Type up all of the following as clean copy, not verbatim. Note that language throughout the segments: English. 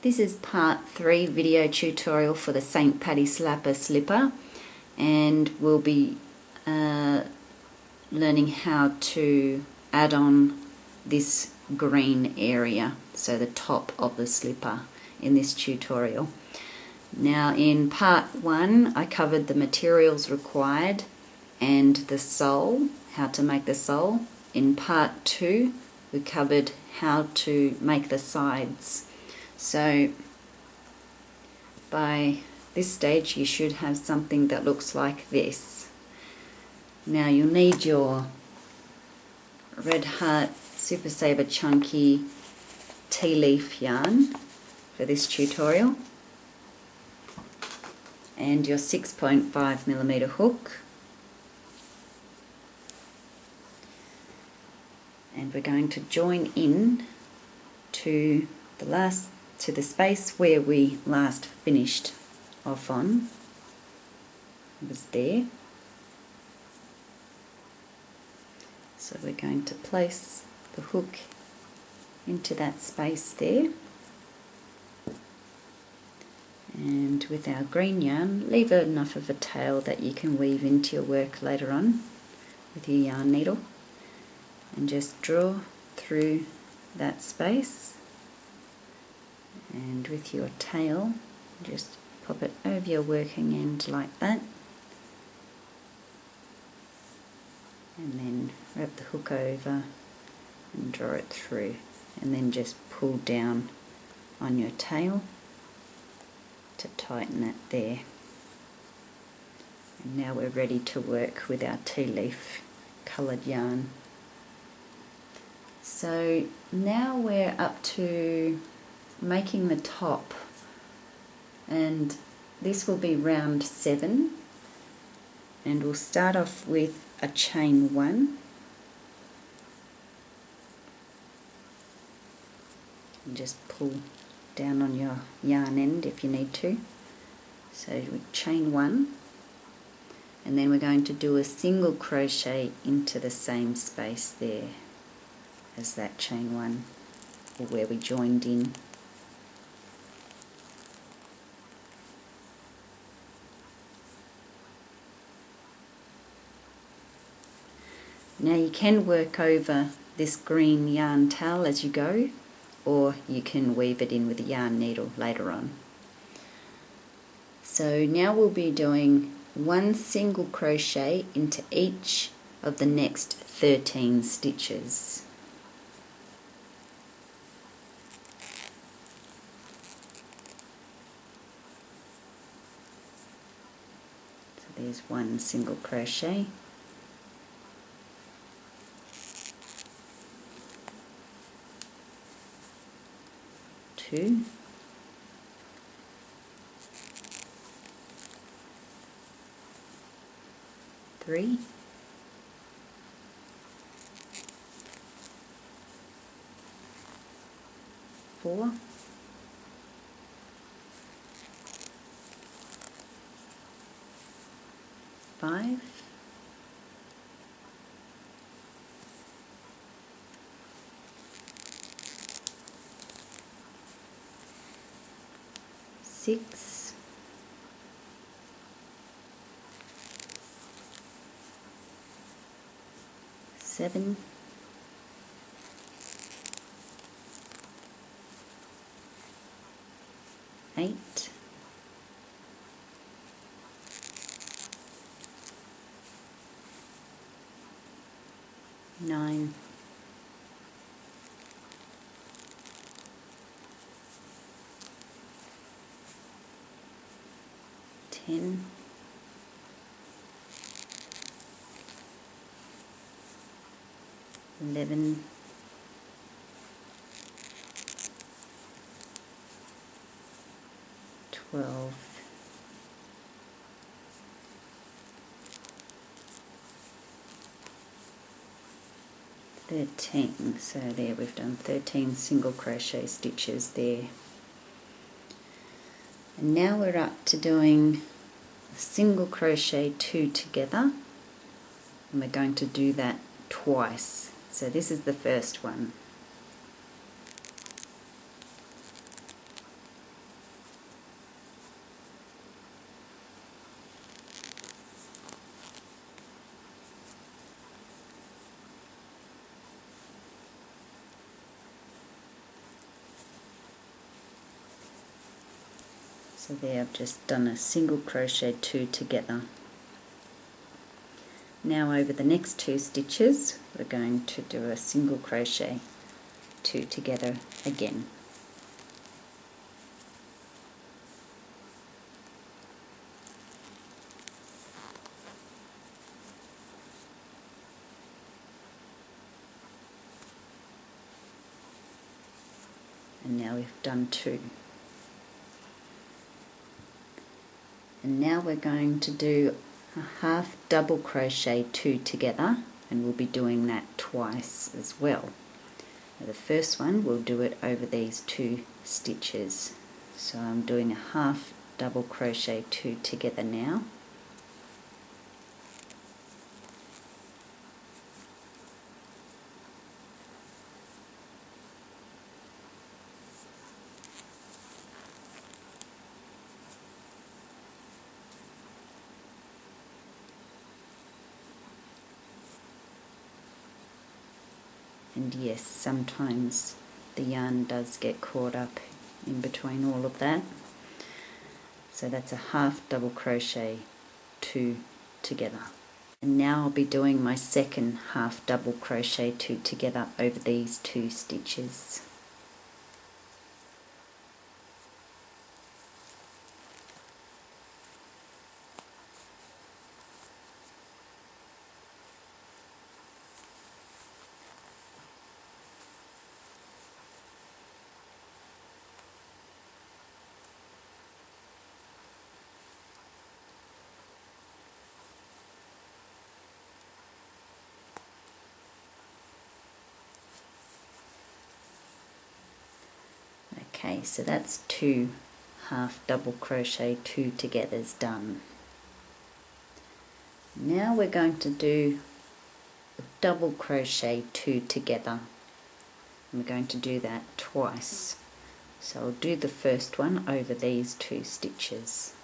This is part 3 video tutorial for the St. Paddy Slapper slipper, and we'll be learning how to add on this green area, so the top of the slipper in this tutorial. Now in part 1 I covered the materials required and the sole, how to make the sole. In part 2 we covered how to make the sides. So by this stage you should have something that looks like this. Now you'll need your Red Heart Super Saver Chunky tea leaf yarn for this tutorial, and your 6.5mm hook, and we're going to join in to the space where we last finished off on. It was there. So we're going to place the hook into that space there, and with our green yarn leave enough of a tail that you can weave into your work later on with your yarn needle, and just draw through that space, and with your tail just pop it over your working end like that, and then wrap the hook over and draw it through, and then just pull down on your tail to tighten that there. And now we're ready to work with our tea leaf coloured yarn. So now we're up to making the top, and this will be round 7, and we'll start off with a chain 1, and just pull down on your yarn end if you need to. So we chain 1, and then we're going to do a single crochet into the same space there as that chain 1, or where we joined in. Now you can work over this green yarn towel as you go, or you can weave it in with a yarn needle later on. So now we'll be doing one single crochet into each of the next 13 stitches. So there's one single crochet. 2, 3, 4, 5, 6, 7, 8, 9, 10, 11, 12, 13. So there we've done 13 single crochet stitches there. And now we're up to doing a single crochet 2 together, and we're going to do that twice. So this is the first one. So there I've just done a single crochet 2 together. Now over the next 2 stitches we're going to do a single crochet 2 together again. And now we've done 2. And now we're going to do a half double crochet 2 together, and we'll be doing that twice as well. Now the first one we'll do it over these 2 stitches. So I'm doing a half double crochet 2 together now. And yes, sometimes the yarn does get caught up in between all of that. So that's a half double crochet 2 together. And now I'll be doing my second half double crochet 2 together over these 2 stitches. Okay, so that's 2 half double crochet 2 togethers done. Now we're going to do a double crochet 2 together. And we're going to do that twice. So I'll do the first one over these 2 stitches.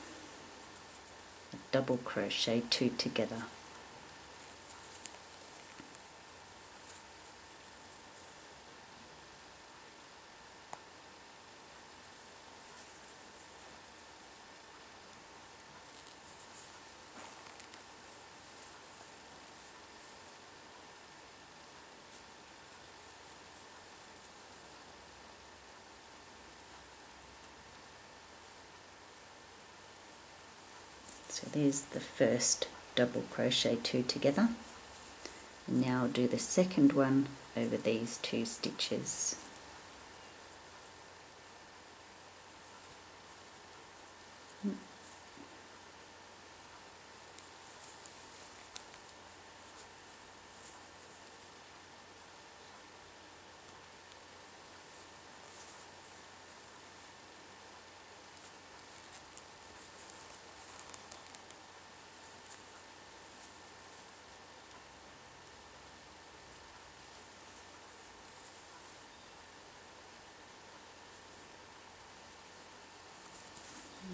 A double crochet 2 together. So there's the first double crochet 2 together. And now I'll do the second one over these 2 stitches.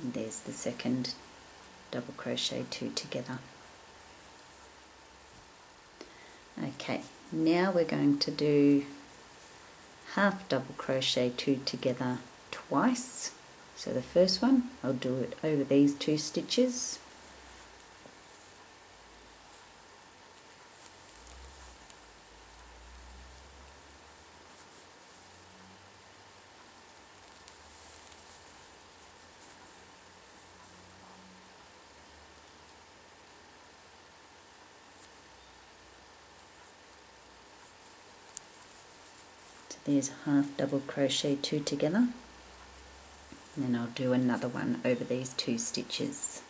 And there's the second double crochet 2 together. Okay, now we're going to do half double crochet 2 together twice. So the first one I'll do it over these 2 stitches. There's half double crochet 2 together, and then I'll do another one over these 2 stitches.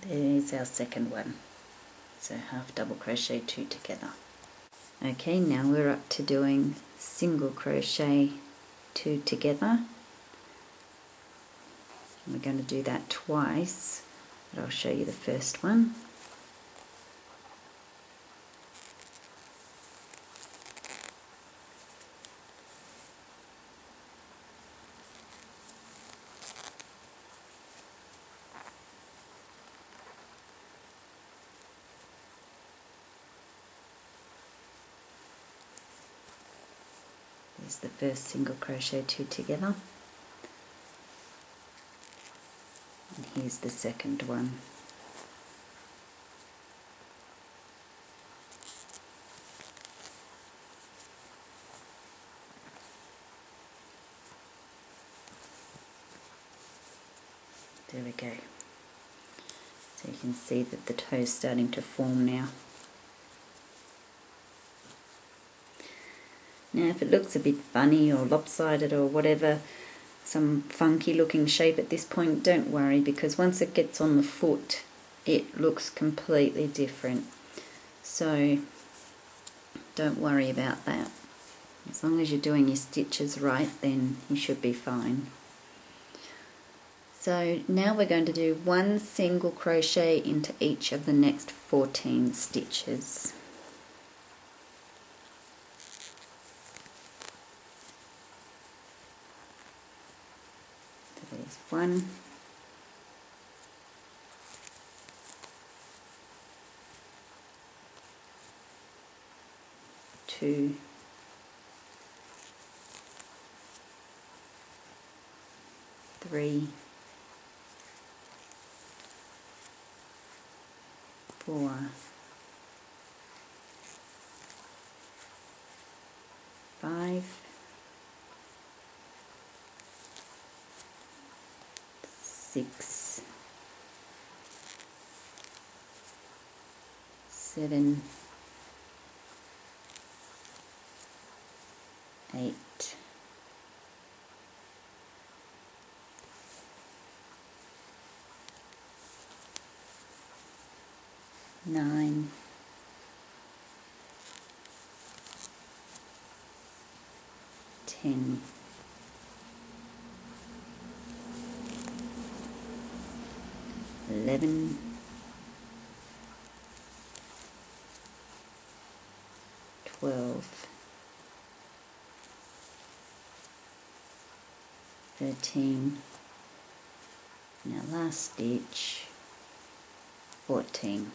There's our second one, so half double crochet 2 together. Okay, now we're up to doing single crochet 2 together. We're going to do that twice, but I'll show you the first one. There's the first single crochet 2 together, and here's the second one. There we go. So you can see that the toe is starting to form now. Now if it looks a bit funny or lopsided or whatever, some funky looking shape at this point, don't worry, because once it gets on the foot it looks completely different. So don't worry about that. As long as you're doing your stitches right, then you should be fine. So now we're going to do 1 single crochet into each of the next 14 stitches. So there's 1, 2, 3, 4, 5, 6, 7, 8, 9, 10, 11, 12, 13, now last stitch, 14.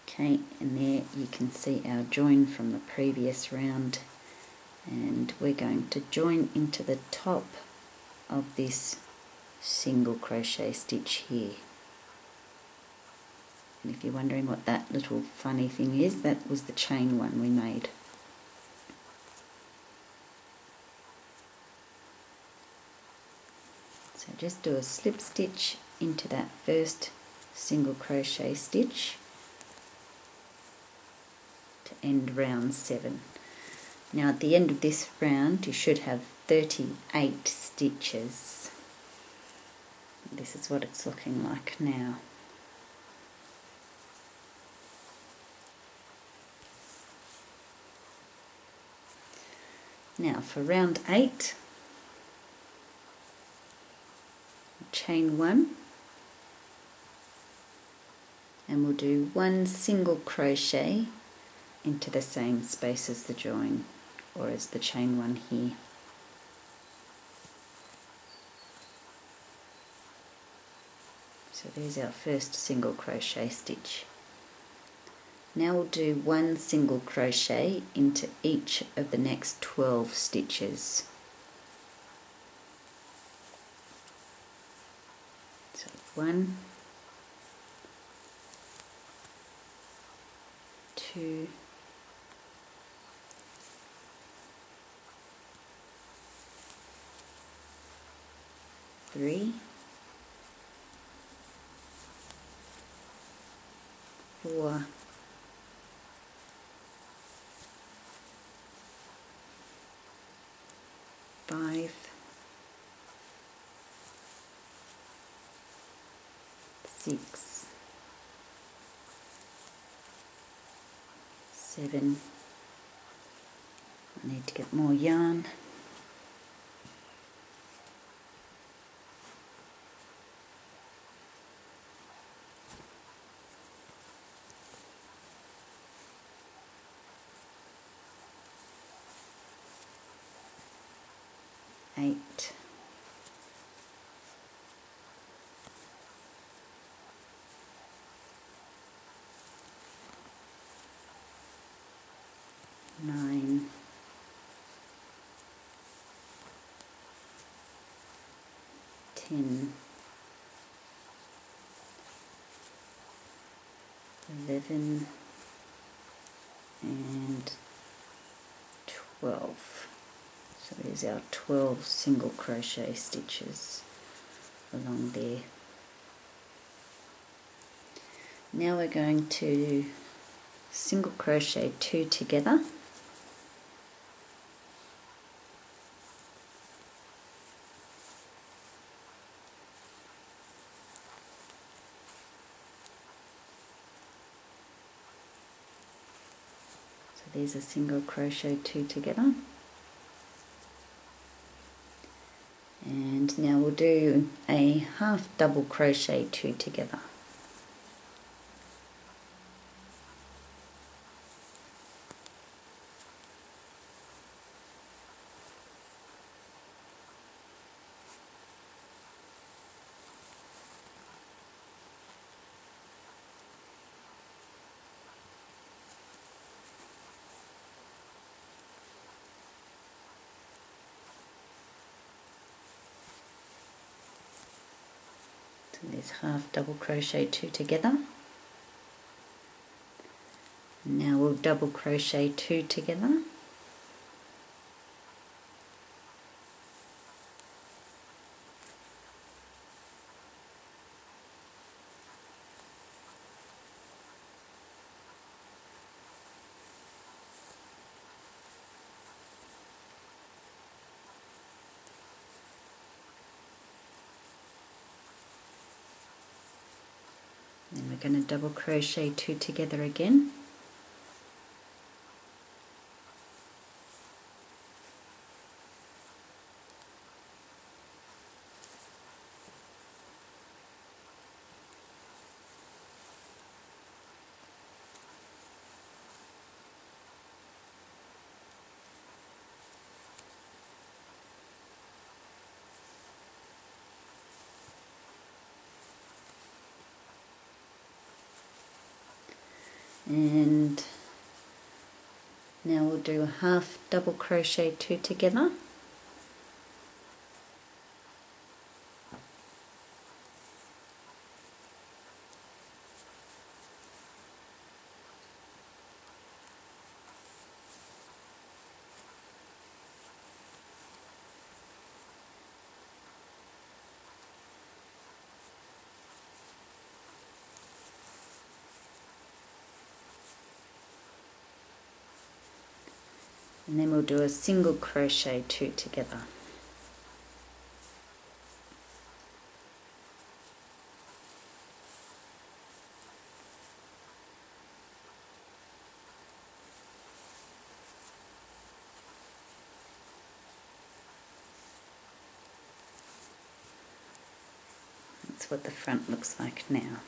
Okay, and there you can see our join from the previous round, and we're going to join into the top of this single crochet stitch here. And if you're wondering what that little funny thing is, that was the chain one we made. So just do a slip stitch into that first single crochet stitch to end round 7. Now at the end of this round you should have 38 stitches. This is what it's looking like now. Now for round 8, chain 1, and we'll do 1 single crochet into the same space as the join, or as the chain 1 here. So there's our first single crochet stitch. Now we'll do 1 single crochet into each of the next 12 stitches. So 1, 2, 3, 4, 5, 6, 7. I need to get more yarn. 8, 9, 10, 11 and 12. So there's our 12 single crochet stitches along there. Now we're going to single crochet 2 together, so there's a single crochet 2 together. And now we'll do a half double crochet 2 together. There's half double crochet 2 together. Now we'll double crochet 2 together, then we're going to double crochet 2 together again, and now we'll do a half double crochet 2 together, and then we'll do a single crochet 2 together. That's what the front looks like now.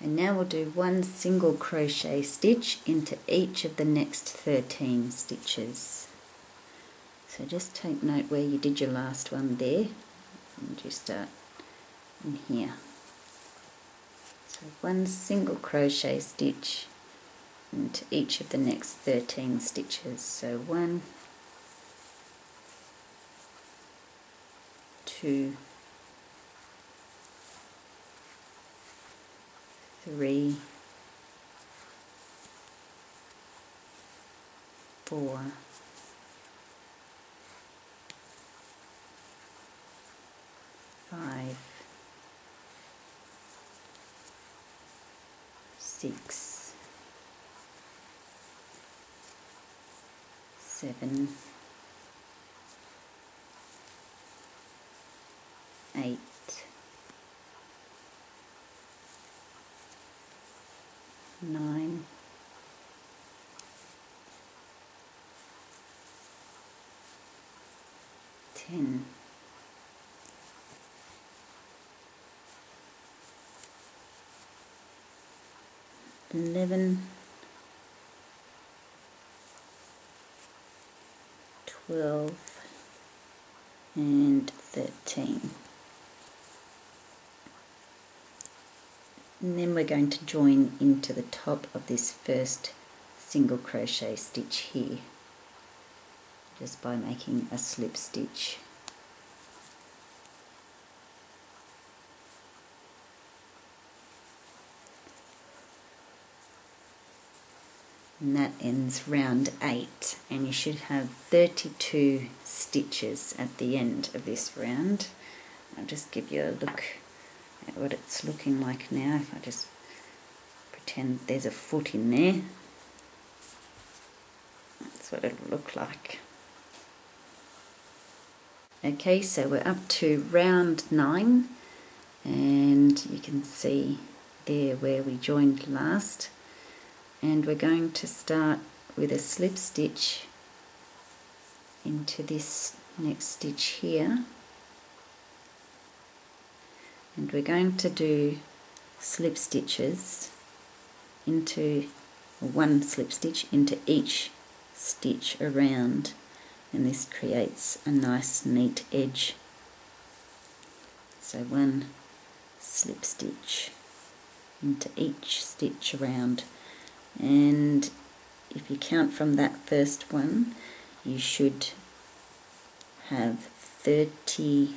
And now we'll do one single crochet stitch into each of the next 13 stitches. So just take note where you did your last one there, and you start in here. So one single crochet stitch into each of the next 13 stitches. So 1, 2, 3, 4, 5, 6, 7, 8, 9, 10, 11, 12 and 13. And then we're going to join into the top of this first single crochet stitch here. just by making a slip stitch. And that ends round 8, and you should have 32 stitches at the end of this round. I'll just give you a look at what it's looking like now. If I just pretend there's a foot in there, that's what it'll look like. Okay, so we're up to round 9, and you can see there where we joined last. And we're going to start with a slip stitch into this next stitch here, and we're going to do slip stitches into one slip stitch into each stitch around, and this creates a nice neat edge. So one slip stitch into each stitch around. And if you count from that first one, you should have 31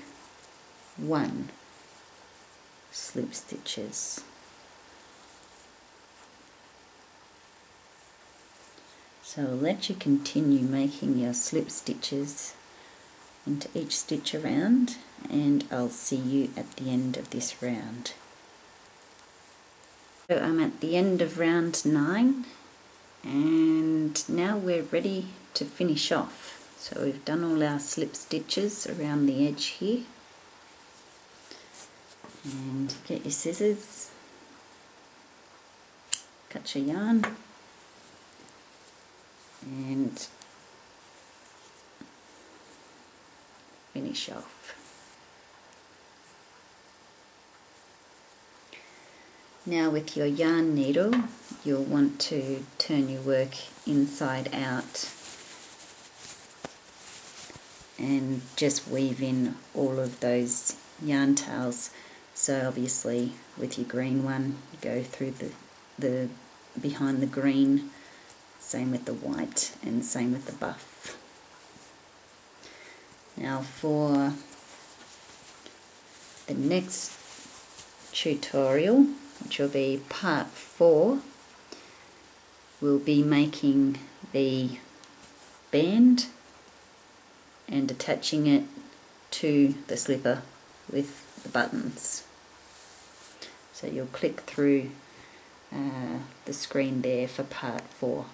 slip stitches. So I'll let you continue making your slip stitches into each stitch around, and I'll see you at the end of this round. So I'm at the end of round 9, and now we're ready to finish off. So we've done all our slip stitches around the edge here, and get your scissors, cut your yarn, and finish off. Now with your yarn needle, you'll want to turn your work inside out and just weave in all of those yarn tails. So obviously with your green one, you go through the behind the green, same with the white, and same with the buff. Now for the next tutorial, which will be part 4, we'll be making the band and attaching it to the slipper with the buttons. So you'll click through the screen there for part 4.